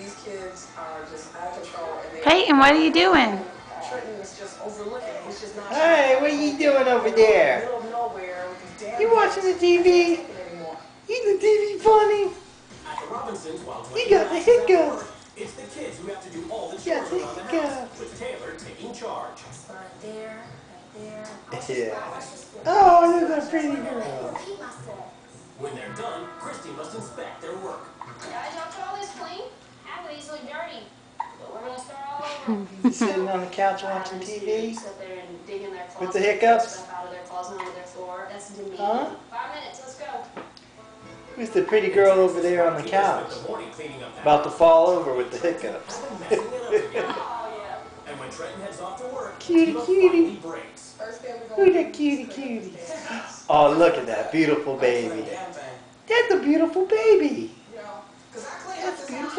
These kids are just out of control. And Peyton, what are you doing? Trenton is just overlooking. He's just not. Hey, what are you doing over there? Middle of nowhere with these damn You watching the TV? You the TV funny? At the Robinsons, while You got the hiccups. It's the kids who have to do all the You got chores the around the house, hiccups. with Taylor taking charge. Right there, right there. Yeah. Oh, there's a pretty girl. When they're done, Christy must inspect their work. Guys, y'all put all this clean? Half of these look dirty. But we're gonna start all over. You sitting on the couch watching TV Sit there and dig in their closet, with the hiccups? stuff out of their closet onto their floor. That's demeaning. Huh? 5 minutes, let's go. Who's the pretty girl over there on the couch? About to fall over with the hiccups. Oh, yeah. And when Trenton heads off to work, Cutie, cutie. breaks. Who's that cutie cutie? Oh, look at that beautiful baby. That's a beautiful baby. That's beautiful.